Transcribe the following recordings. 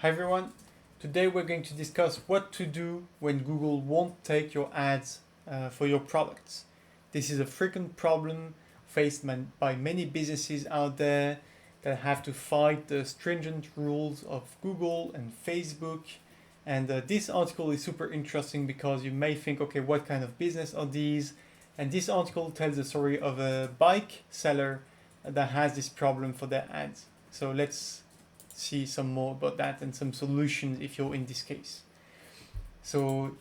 Hi everyone. Today we're going to discuss what to do when Google won't take your ads for your products. This is a frequent problem faced by many businesses out there that have to fight the stringent rules of Google and Facebook. And this article is super interesting because you may think, okay, what kind of business are these? And this article tells the story of a bike seller that has this problem for their ads. So let's see some more about that and some solutions if you're in this case. So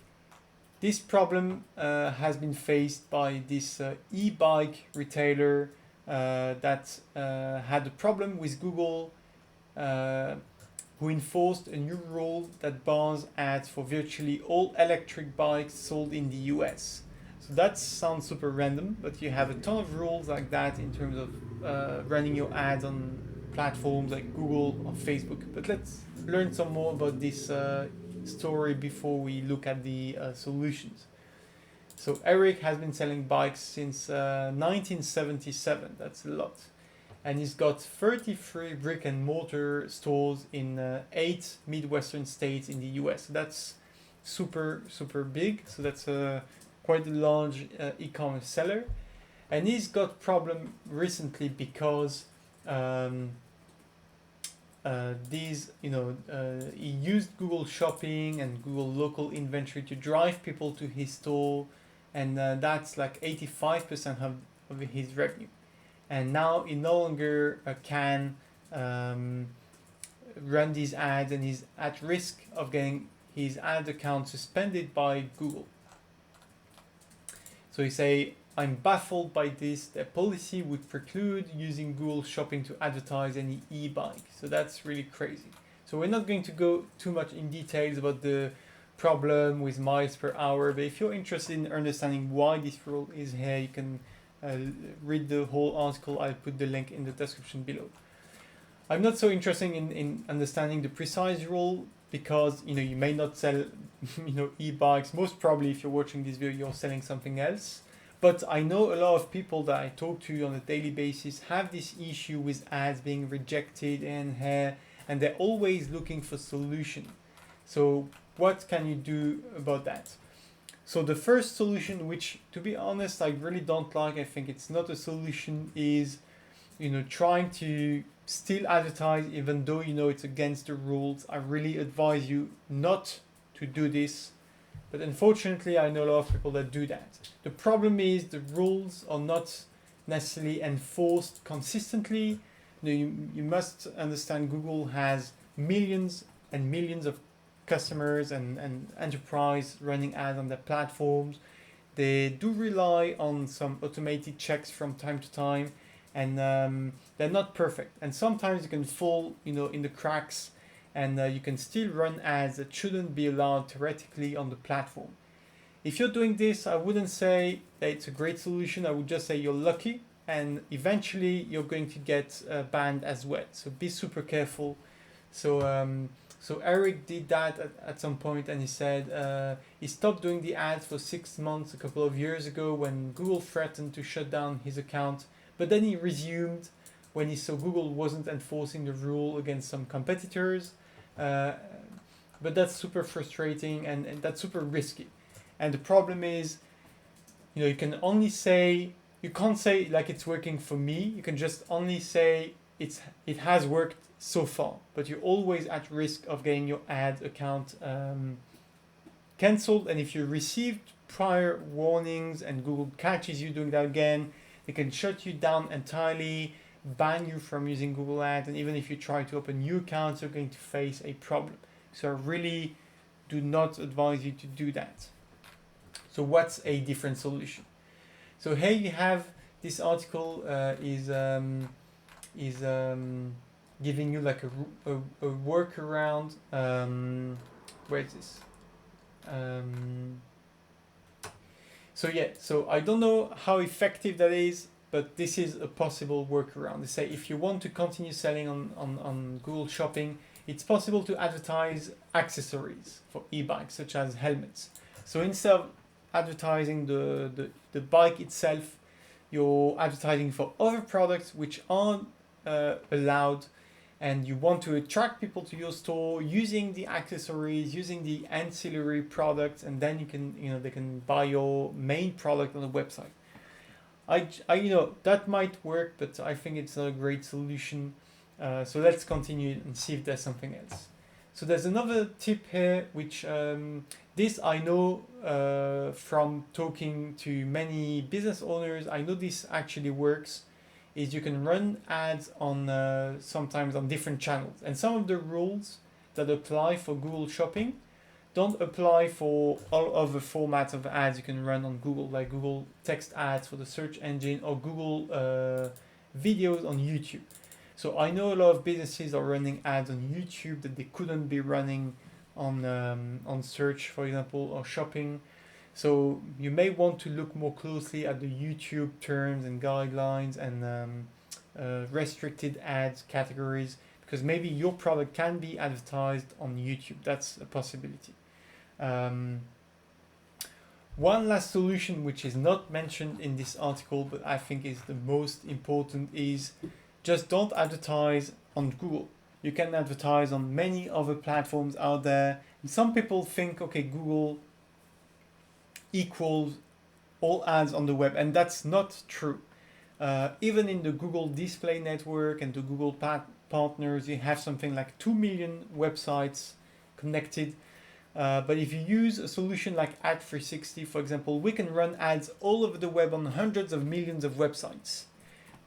this problem has been faced by this e-bike retailer that had a problem with Google, who enforced a new rule that bans ads for virtually all electric bikes sold in the US. So that sounds super random, but you have a ton of rules like that in terms of running your ads on platforms like Google or Facebook. But let's learn some more about this story before we look at the solutions. So Eric has been selling bikes since 1977. That's a lot. And he's got 33 brick and mortar stores in 8 Midwestern states in the US. So that's super big. So that's quite a large e-commerce seller. And he's got problem recently because he used Google Shopping and Google Local Inventory to drive people to his store, and that's like 85% of his revenue. And now he no longer can run these ads, and he's at risk of getting his ad account suspended by Google. So he say, I'm baffled by this. The policy would preclude using Google Shopping to advertise any e-bike. So that's really crazy. So we're not going to go too much in details about the problem with miles per hour, but if you're interested in understanding why this rule is here, you can read the whole article. I'll put the link in the description below. I'm not so interested in understanding the precise rule because you may not sell e-bikes. Most probably if you're watching this video, you're selling something else. But I know a lot of people that I talk to on a daily basis have this issue with ads being rejected and they're always looking for solution. So what can you do about that? So the first solution, which to be honest, I really don't like, I think it's not a solution, is trying to still advertise even though it's against the rules. I really advise you not to do this. But unfortunately, I know a lot of people that do that. The problem is the rules are not necessarily enforced consistently. You must understand Google has millions and millions of customers and enterprise running ads on their platforms. They do rely on some automated checks from time to time, and they're not perfect. And sometimes you can fall in the cracks, and you can still run ads that shouldn't be allowed theoretically on the platform. If you're doing this, I wouldn't say that it's a great solution. I would just say you're lucky, and eventually you're going to get banned as well. So be super careful. So Eric did that at some point, and he said he stopped doing the ads for 6 months a couple of years ago when Google threatened to shut down his account. But then he resumed when he saw Google wasn't enforcing the rule against some competitors. But that's super frustrating and that's super risky. And the problem is, you can only say, you can't say like it's working for me. You can just only say it has worked so far, but you're always at risk of getting your ad account cancelled. And if you received prior warnings and Google catches you doing that again, they can shut you down entirely, ban you from using Google Ads, and even if you try to open new accounts, you're going to face a problem. So I really do not advise you to do that. So what's a different solution? So here you have this article is giving you like a workaround. Where is this? So I don't know how effective that is, but this is a possible workaround. They say if you want to continue selling on Google Shopping, it's possible to advertise accessories for e-bikes, such as helmets. So instead of advertising the bike itself, you're advertising for other products which aren't allowed, and you want to attract people to your store using the accessories, using the ancillary products, and then they can buy your main product on the website. That might work, but I think it's not a great solution. So let's continue and see if there's something else. So there's another tip here, which this I know from talking to many business owners. I know this actually works. Is you can run ads on sometimes on different channels, and some of the rules that apply for Google Shopping don't apply for all other formats of ads you can run on Google, like Google text ads for the search engine or Google videos on YouTube. So I know a lot of businesses are running ads on YouTube that they couldn't be running on search, for example, or shopping. So you may want to look more closely at the YouTube terms and guidelines and restricted ads categories, because maybe your product can be advertised on YouTube. That's a possibility. One last solution, which is not mentioned in this article, but I think is the most important, is just don't advertise on Google. You can advertise on many other platforms out there. And some people think, okay, Google equals all ads on the web, and that's not true. Even in the Google Display Network and the Google partners, you have something like 2 million websites connected. But if you use a solution like Ad360, for example, we can run ads all over the web on hundreds of millions of websites.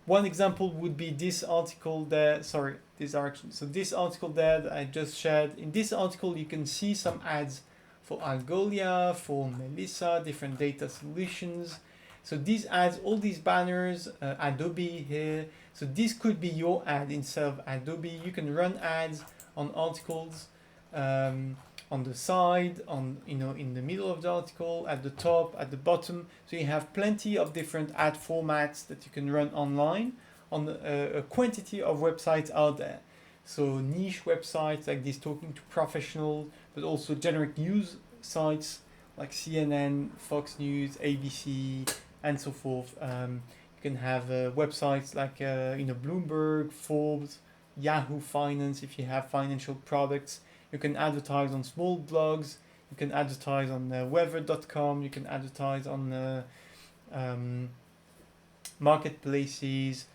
One example would be this article there, So this article there that I just shared. In this article, you can see some ads for Algolia, for Melissa, different data solutions. So these ads, all these banners, Adobe here. So this could be your ad instead of Adobe. You can run ads on articles, on the side, in the middle of the article, at the top, at the bottom. So you have plenty of different ad formats that you can run online on a quantity of websites out there. So niche websites like this, talking to professionals, but also generic news sites like CNN, Fox News, ABC, and so forth. You can have websites like Bloomberg, Forbes, Yahoo Finance if you have financial products. You can advertise on small blogs. You can advertise on weather.com. You can advertise on marketplaces,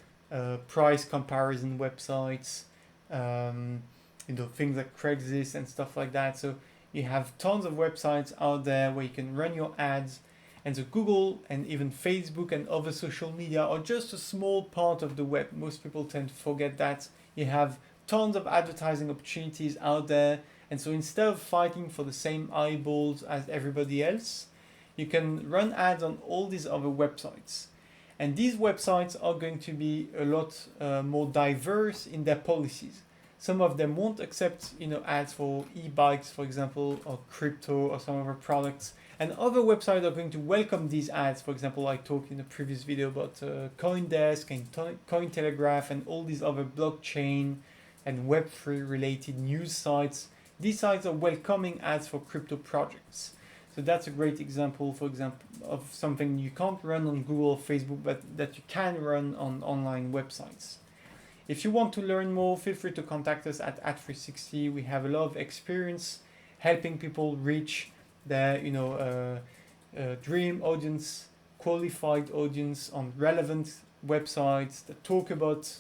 price comparison websites, things like Craigslist and stuff like that. So you have tons of websites out there where you can run your ads. And so Google and even Facebook and other social media are just a small part of the web. Most people tend to forget that. You have tons of advertising opportunities out there. And so instead of fighting for the same eyeballs as everybody else, you can run ads on all these other websites. And these websites are going to be a lot more diverse in their policies. Some of them won't accept ads for e-bikes, for example, or crypto or some other products. And other websites are going to welcome these ads. For example, I talked in a previous video about CoinDesk and Cointelegraph and all these other blockchain and Web3 related news sites. These sites are welcoming ads for crypto projects. So that's a great example, for example, of something you can't run on Google or Facebook, but that you can run on online websites. If you want to learn more, feel free to contact us at Ad360. We have a lot of experience helping people reach their dream audience, qualified audience on relevant websites that talk about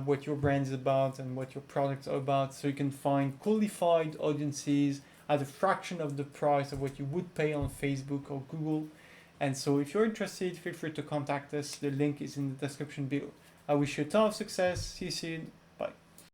what your brand is about and what your products are about, so you can find qualified audiences at a fraction of the price of what you would pay on Facebook or Google. And so if you're interested, feel free to contact us. The link is in the description below. I wish you a ton of success. See you soon.